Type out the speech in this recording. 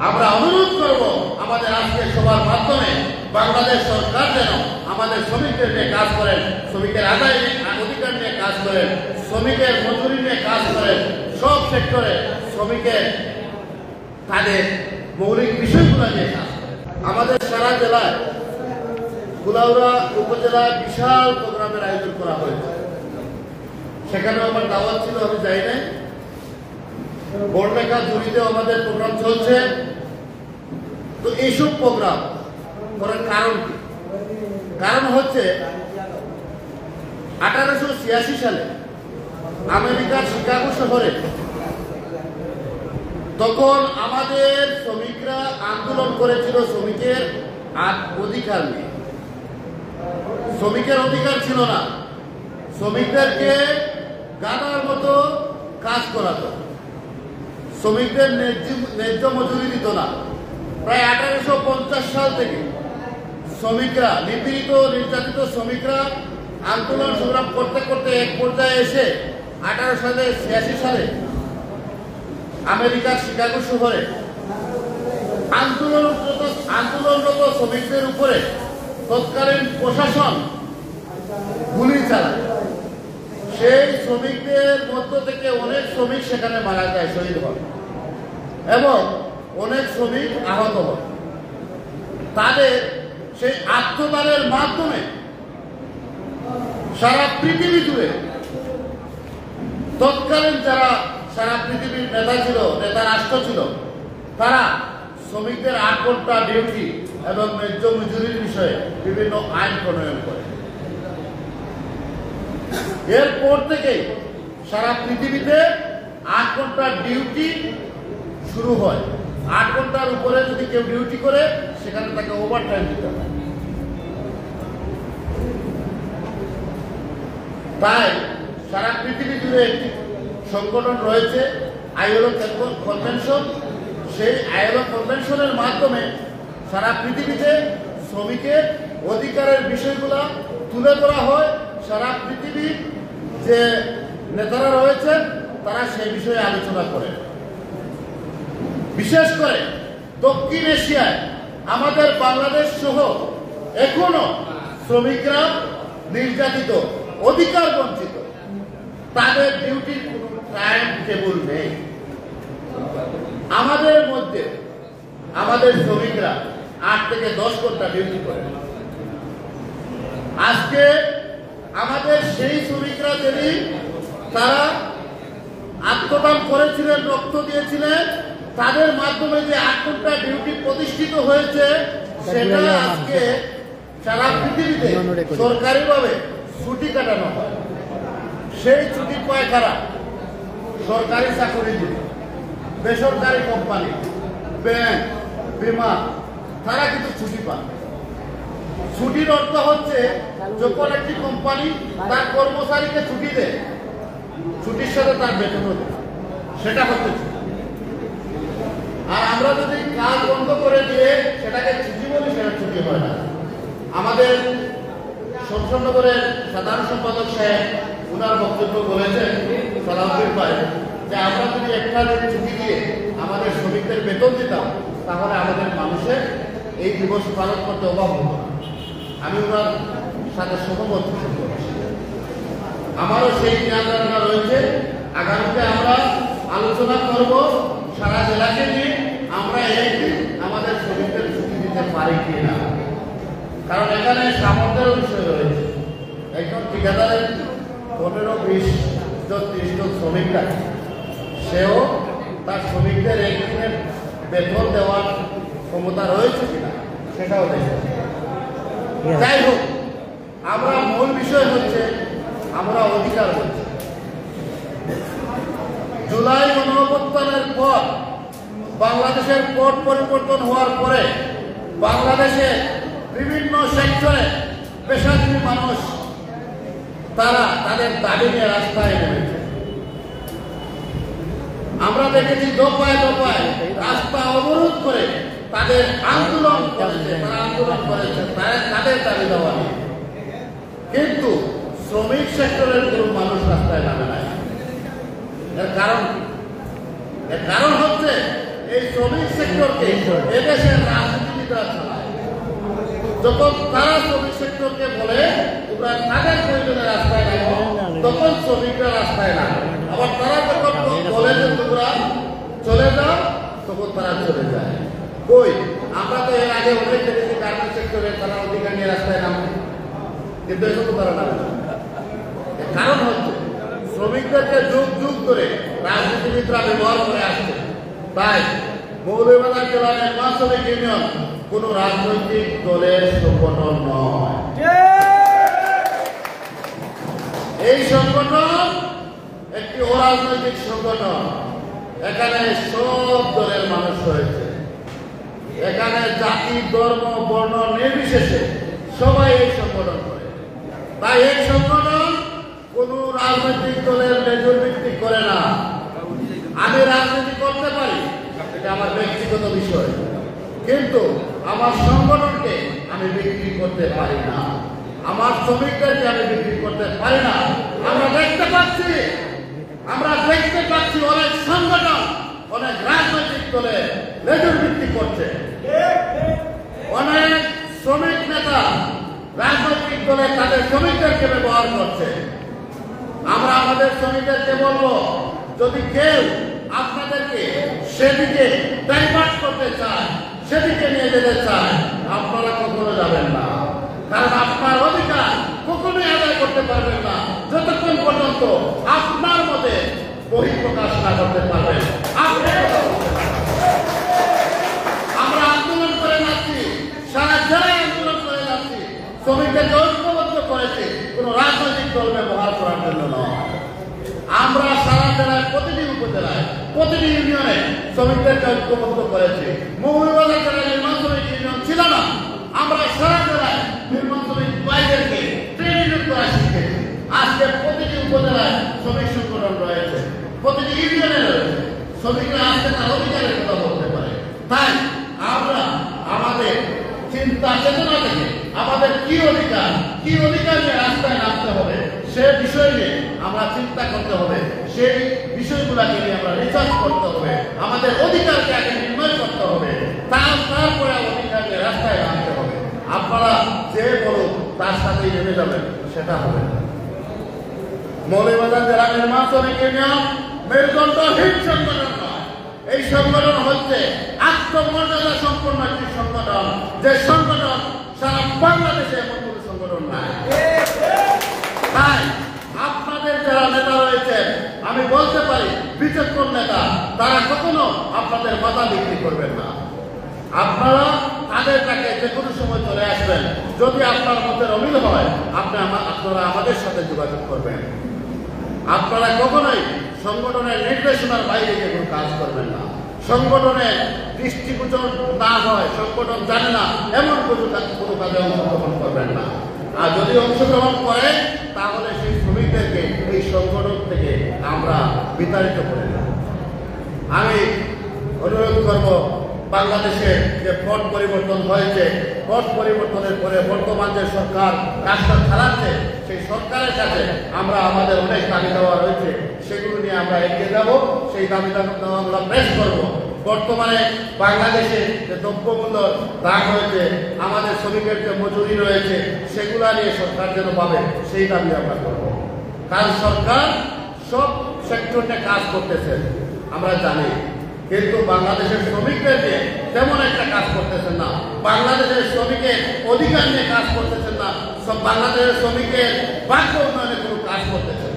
আমরা অনুরোধ করব আমাদের আজকের সবার মাধ্যমে বাংলাদেশ সরকার যেন আমাদের শ্রমিকদের নিয়ে কাজ করেন, শ্রমিকের আদায় অধিকার নিয়ে কাজ করেন, শ্রমিকের মজুরি নিয়ে কাজ করেন, সব সেক্টরে শ্রমিকের তাদের মৌলিক বিষয়গুলো নিয়ে কাজ করেন। আমাদের সারা জেলায় কুলাউড়া উপজেলায় বিশাল প্রোগ্রামের আয়োজন করা হয়েছে। সেখানেও আমার দাওয়াত ছিল, আমি যাই নাই। বড়লেখা জুড়িতেও আমাদের প্রোগ্রাম চলছে। তো এইসব প্রোগ্রাম করার কারণ কি? কারণ হচ্ছে 1886 সালে আমেরিকার শিকাগো শহরে তখন আমাদের শ্রমিকরা আন্দোলন করেছিল শ্রমিকের অধিকার নিয়ে। শ্রমিকের অধিকার ছিল না, শ্রমিকদেরকে গাদার মতো কাজ করাতো, শ্রমিকদের ন্যায্য মজুরি দিত না। প্রায় 1850 সাল থেকে শ্রমিকরা, নিপীড়িত নির্যাতিত শ্রমিকরা আন্দোলন সংগ্রাম করতে করতে এক পর্যায়ে এসে 1886 সালে আমেরিকার শিকাগো শহরে আন্দোলনরত শ্রমিকদের উপরে তৎকালীন প্রশাসন গুলি চালায়। সেই শ্রমিকদের মধ্য থেকে অনেক শ্রমিক সেখানে মারা যায়, শহীদ হন, এবং অনেক শ্রমিক আহত হন। তাদের সেই আত্মদানের মাধ্যমে সারা পৃথিবী জুড়ে তৎকালীন যারা সারা পৃথিবীর নেতা ছিল, নেতা রাষ্ট্র ছিল, তারা শ্রমিকদের 8 ঘন্টা ডিউটি এবং ন্যায্য মজুরির বিষয়ে বিভিন্ন আইন প্রণয়ন করে। এরপর থেকেই সারা পৃথিবীতে 8 ঘন্টার ডিউটি শুরু হয়। 8 ঘন্টার উপরে যদি কেউ ডিউটি করে সেখানে তাকে ওভার টাইম দিতে হয়। তাই সারা পৃথিবী জুড়ে একটি সংগঠন রয়েছে, আইএলও কনভেনশন। সেই আইএলও কনভেনশনের মাধ্যমে সারা পৃথিবীতে শ্রমিকের অধিকারের বিষয়গুলো তুলে ধরা হয়। সারা পৃথিবীর যে নেতারা রয়েছেন তারা সেই বিষয়ে আলোচনা করেন। বিশেষ করে দক্ষিণ এশিয়ায় আমাদের বাংলাদেশ সহ এখনো শ্রমিকরা নির্যাতিত, অধিকার বঞ্চিত। তাদের ডিউটির কোনো টাইম টেবল নেই। আমাদের মধ্যে আমাদের শ্রমিকরা 8 থেকে 10 ঘন্টা ডিউটি করে। আজকে আমাদের সেই শ্রমিকরা যেদিন তারা আত্মদান করেছিলেন, রক্ত দিয়েছিলেন, তাদের মাধ্যমে যে 8 ঘন্টা ডিউটি প্রতিষ্ঠিত হয়েছে, সেটা আজকে সারা পৃথিবীতে সরকারিভাবে ছুটি কাটানো হয়। সেই ছুটি পায় কারা? সরকারি চাকরিজীবী, বেসরকারি কোম্পানি, ব্যাংক, বিমা, তারা কিন্তু ছুটি পায়। ছুটির অর্থ হচ্ছে যখন একটি কোম্পানি তার কর্মচারীকে ছুটি দেয়, ছুটির সাথে তার বেতনও দেয়, সেটা হচ্ছে ছুটি। আর আমরা যদি কাজ বন্ধ করে দিয়ে সেটাকে ছুটি বলি, সেটা ছুটি হয় না। আমাদের শমশাননগরের সাধারণ সম্পাদক সাহেব উনার বক্তব্য বলেছেন, সালাউদ্দিন ভাই, যে আমরা যদি একটা দিন ছুটি দিয়ে আমাদের শ্রমিকদের বেতন দিতাম তাহলে আমাদের মানুষের এই দিবস পালন করতে অভাব হতো না। আমি ওনার সাথে সহমত পোষণ করছি। আমারও সেই জ্ঞান ধারণা রয়েছে। আগামীতে আমরা আলোচনা করব সারা জেলাকে নিয়ে আমরা একদিন আমাদের শ্রমিকদের ছুটি দিতে পারি কিনা। কারণ এখানে সামর্থ্যের বিষয় রয়েছে। একজন ঠিকাদারের 15-20 জন 30 জন শ্রমিক থাকে, সেও তার শ্রমিকদের একদিনের বেতন দেওয়ার ক্ষমতা রয়েছে কিনা সেটাও দেখে। যাই হোক, আমরা মূল বিষয় হচ্ছে আমরা অধিকার হচ্ছে জুলাই গণঅভ্যুত্থানের পর বাংলাদেশের পট পরিবর্তন হওয়ার পরে বাংলাদেশে বিভিন্ন সেক্টরে পেশাজীবী মানুষ তারা তাদের দাবি নিয়ে রাস্তায় নেমেছে। আমরা দেখেছি দফায় দফায় রাস্তা অবরোধ করে তাদের আন্দোলন করেছে, তাদের দাবি দেওয়া নিয়ে। কিন্তু শ্রমিক সেক্টরের কোনো মানুষ রাস্তায় নামে নাই। এর কারণ কি? এর কারণ হচ্ছে এই শ্রমিক সেক্টরকে এদেশের রাজনীতিবিদরা চালায়। যখন তারা শ্রমিক সেক্টরকে বলে তোমরা তাদের প্রয়োজনে রাস্তায় নামো, তখন শ্রমিকরা রাস্তায় নামে। আবার তারা যখন বলে যে তোমরা চলে যাও, তখন তারা চলে যায়। কই, আমরা তো এর আগে অনেক দেখেছি গার্মেন্টস সেক্টরে তারা অধিকার নিয়ে রাস্তায় নামে, কিন্তু এখন তো তারা নামে না। কারণ হচ্ছে শ্রমিকদেরকে যুগ যুগ ধরে রাজনীতিবিদরা ব্যবহার করে আসছে। তাই মৌলভীবাজার জেলা নির্মাণ শ্রমিক ইউনিয়ন কোন রাজনৈতিক দলের সংগঠন নয়। এই সংগঠন একটি অরাজনৈতিক সংগঠন। এখানে সব দলের মানুষ রয়েছে, এখানে জাতি ধর্ম বর্ণ নির্বিশেষে সবাই এই সংগঠন করে। তাই এই সংগঠন কোন রাজনৈতিক দলের মেজর ভিত্তি করে না। আমি রাজনীতি করতে পারি, এটা আমার ব্যক্তিগত বিষয়, কিন্তু আমার সংগঠনকে আমি বিক্রি করতে পারি না, আমার শ্রমিকদেরকে আমি বিক্রি করতে পারি না। আমরা দেখতে পাচ্ছি অনেক সংগঠন অনেক রাজনৈতিক দলে মেজর ভিত্তি করছে, অনেক শ্রমিক নেতা রাজনৈতিক দলে তাদের শ্রমিকদেরকে ব্যবহার করছে। আমরা আমাদের শ্রমিকদেরকে বলবো, যদি কেউ আপনাদেরকে সেদিকে ডাইভার্ট করতে চায়, সেদিকে নিয়ে যেতে চায়, আপনারা কখনো যাবেন না। কারণ আপনার অধিকার কখনোই আদায় করতে পারবেন না যতক্ষণ পর্যন্ত আপনার মধ্যে বহিঃপ্রকাশ না করতে পারবেন। আমরা আন্দোলন করে যাচ্ছি, সারা জেলায় আন্দোলন করে যাচ্ছি, শ্রমিকদেরকে ঐক্যবদ্ধ করেছে, কোন রাজনৈতিক দল ব্যবহার করার জন্য নয়। আমরা সারা জেলায় প্রতিটি উপজেলায় প্রতিটি ইউনিয়নে শ্রমিকদেরকে ঐক্যবদ্ধ করেছি। মৌলভীবাজার জেলা নির্মাণ শ্রমিক ইউনিয়ন ছিল না, আমরা সারা জেলায় নির্মাণ শ্রমিক ভাইদেরকে ট্রেনিং করা শিখেছি। আজকে প্রতিটি উপজেলায় শ্রমিক সংগঠন রয়েছে, প্রতিটি ইউনিয়নে রয়েছে। শ্রমিকরা আজকে তার অধিকারের কথা বলতে পারে। তাই আমরা আমাদের চিন্তা চেতনা থেকে আমাদের কি অধিকার নিয়ে রাস্তায় নামতে হবে সে বিষয় নিয়ে আমরা চিন্তা করতে হবে, সেই বিষয়গুলোকে নিয়ে আমরা রিসার্চ করতে হবে, আমাদের অধিকারকে আগে নির্ণয় করতে হবে, তারপরে অধিকার নিয়ে রাস্তায় নামতে হবে। আপনারা যে বলুন তার সাথেই নেমে যাবেন, সেটা হবে না। মৌলভীবাজার জেলা নির্মাণ শ্রমিক ইউনিয়ন মেরুদণ্ডহীন সংগঠন নয়। এই সংগঠন হচ্ছে আত্মমর্যাদা সম্পন্ন একটি সংগঠন, যে সংগঠন সারা বাংলাদেশে এমন কোন সংগঠন নাই। তাই আপনাদের যারা নেতা রয়েছেন, আমি বলতে পারি বিচক্ষণ নেতা, তারা কখনো আপনাদের মাথা বিক্রি করবেন না। আপনারা তাদের কাছে যে কোনো সময় চলে আসবেন, যদি আপনার মধ্যে অমিল হয় আপনারা আমাদের সাথে যোগাযোগ করবেন। আপনারা কখনোই সংগঠনের নির্দেশনার বাইরে গিয়ে কোনো কাজ করবেন না। সংগঠনের দৃষ্টিগোচর না হয়, সংগঠন জানে না এমন কোনো কাজে অংশগ্রহণ করবেন না। আর যদি অংশগ্রহণ করেন তাহলে সেই শ্রমিকদেরকে এই সংগঠন থেকে আমরা বিতাড়িত করে দেব। আমি অনুরোধ করব, বাংলাদেশে যে পট পরিবর্তন হয়েছে, পট পরিবর্তনের পরে বর্তমান যে সরকার রাস্তা চালাচ্ছে, সেই সরকারের কাছে আমরা আমাদের অনেক দাবি দেওয়া রয়েছে, সেগুলো নিয়ে আমরা এগিয়ে যাব। সেই দাবি দেওয়া আমরা পেশ করবো। বর্তমানে বাংলাদেশে যে দ্রব্যমূল্য দাম হয়েছে, আমাদের শ্রমিকের যে মজুরি রয়েছে, সেগুলা নিয়ে সরকার যেন পাবে, সেই দাবি আমরা করব। কারণ সরকার সব সেক্টরে কাজ করতেছেন আমরা জানি, কিন্তু বাংলাদেশের শ্রমিকদেরকে তেমন একটা কাজ করতেছেন না। বাংলাদেশের শ্রমিকের অধিকার নিয়ে কাজ করতেছেন না। বাংলাদেশের শ্রমিকের বাক্য উন্নয়নে কোনো কাজ করতেছেন না।